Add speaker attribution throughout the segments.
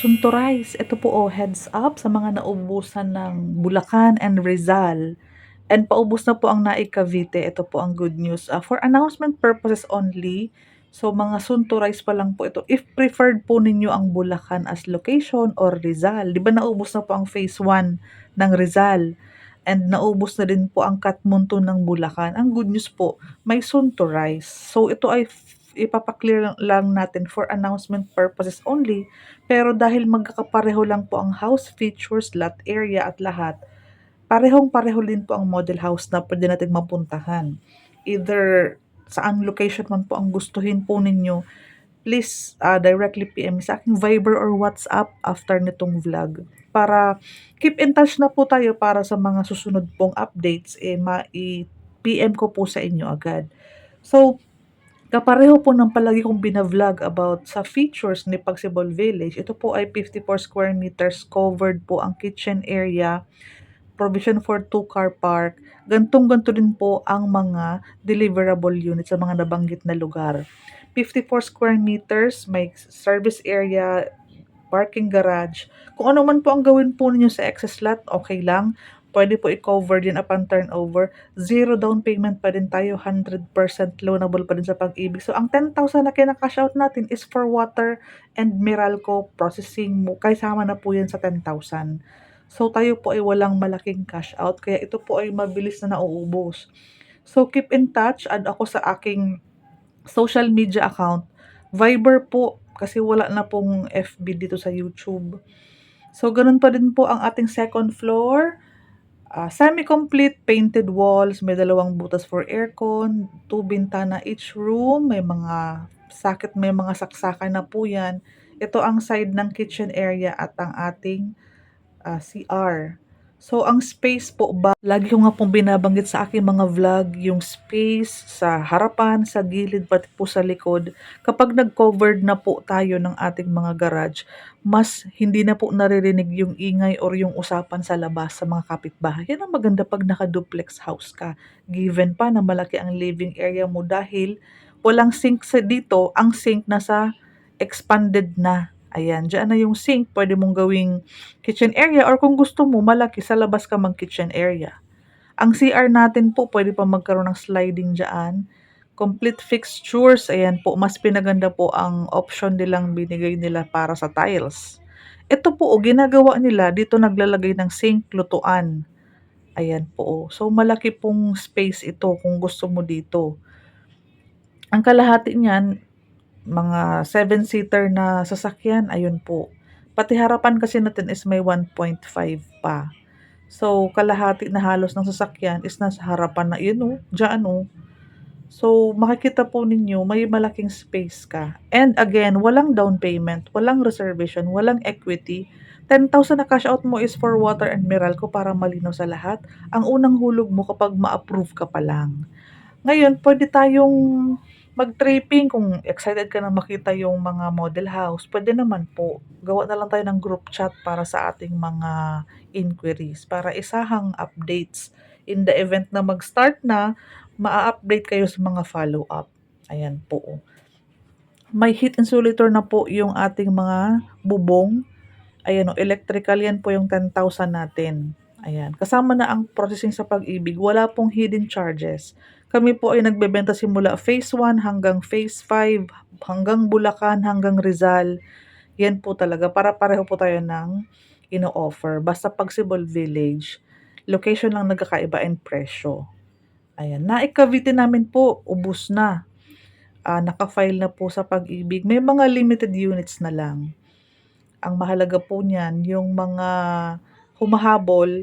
Speaker 1: Suntorise, ito po heads up sa mga naubusan ng Bulacan and Rizal. And paubos na po ang Naik Cavite. Ito po ang good news. For announcement purposes only, so mga Suntorise pa lang po ito. If preferred po ninyo ang Bulacan as location or Rizal, di ba naubos na po ang phase 1 ng Rizal? And naubos na din po ang Katmunto ng Bulacan. Ang good news po, may Suntorise. So ito ay ipapaklear lang natin for announcement purposes only. Pero dahil magkakapareho lang po ang house features, lot area at lahat, parehong-pareho din po ang model house na pwede nating mapuntahan. Either saan location man po ang gustuhin po ninyo, please directly PM sa aking Viber or WhatsApp after nitong vlog. Para keep in touch na po tayo para sa mga susunod pong updates, ma-PM ko po sa inyo agad. So, kapareho po ng palagi kong binavlog about sa features ni Pagsibol Village. Ito po ay 54 square meters, covered po ang kitchen area, provision for 2-car park. Gantong-ganto din po ang mga deliverable units sa mga nabanggit na lugar. 54 square meters, may service area, parking garage. Kung ano man po ang gawin po ninyo sa excess lot, okay lang. Pwede po i-cover din upon turnover. Zero down payment pa din tayo. 100% loanable pa din sa Pag-ibig. So, ang 10,000 na kinakash out natin is for water and Meralco processing mo. Kasama na po yan sa 10,000. So, tayo po ay walang malaking cash out. Kaya ito po ay mabilis na nauubos. So, keep in touch. Add ako sa aking social media account. Viber po, kasi wala na pong FB dito sa YouTube. So, ganun pa din po ang ating second floor. Semi-complete painted walls, may 2 butas for aircon, 2 bintana each room, may mga sakit, may mga saksakan na po yan. Ito ang side ng kitchen area at ang ating CR. So, ang space po ba, lagi ko nga pong binabanggit sa aking mga vlog, yung space sa harapan, sa gilid, pati po sa likod. Kapag nag-covered na po tayo ng ating mga garage, mas hindi na po naririnig yung ingay or yung usapan sa labas sa mga kapitbahay. Yan ang maganda pag naka-duplex house ka. Given pa na malaki ang living area mo dahil walang sink sa dito, ang sink nasa expanded na. Ayan, diyan na yung sink, pwede mong gawing kitchen area or kung gusto mo malaki sa labas ka mag-kitchen area. Ang CR natin po, pwede pa magkaroon ng sliding diyan. Complete fixtures, ayan po, mas pinaganda po ang option nilang binigay nila para sa tiles. Ito po, ginagawa nila, dito naglalagay ng sink, lutuan. Ayan po. So, malaki pong space ito kung gusto mo dito. Ang kalahati niyan, mga 7-seater na sasakyan, ayun po. Pati harapan kasi natin is may 1.5 pa. So, kalahati na halos ng sasakyan is nasa harapan na yun oh, dyan oh. So, makikita po ninyo, may malaking space ka. And again, walang down payment, walang reservation, walang equity. 10,000 na cash out mo is for water and Meralco para malinaw sa lahat. Ang unang hulog mo kapag ma-approve ka pa lang. Ngayon, pwede tayong mag-tripping kung excited ka na makita yung mga model house. Pwede naman po. Gawa na lang tayo ng group chat para sa ating mga inquiries, para isahang updates. In the event na mag-start na, maa-update kayo sa mga follow-up. Ayan po. May heat insulator na po yung ating mga bubong. Ayan o, electrical yan po yung 10,000 natin. Ayan, kasama na ang processing sa Pag-ibig. Wala pong hidden charges. Kami po ay nagbebenta simula phase 1 hanggang phase 5, hanggang Bulacan, hanggang Rizal. Yan po talaga, para pareho po tayo ng ino-offer. Basta Pagsibol Village, location lang nagkakaiba and presyo. Ayan, Naik Cavite namin po, ubos na. Naka-file na po sa Pag-ibig. May mga limited units na lang. Ang mahalaga po niyan, yung mga humahabol,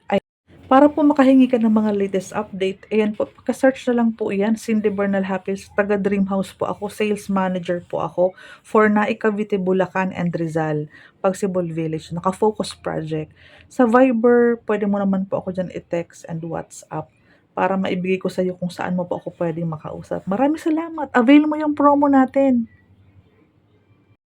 Speaker 1: ay para po makahingi ka ng mga latest update, ayan po, pagka-search na lang po yan, Cindy Bernal Happils, taga Dream House po ako, sales manager po ako for Naik Cavite, Bulacan and Rizal, Pagsibol Village, naka-focus project. Sa Viber, pwede mo naman po ako dyan i-text and WhatsApp para maibigay ko sa iyo kung saan mo po ako pwedeng makausap. Maraming salamat. Avail mo yung promo natin.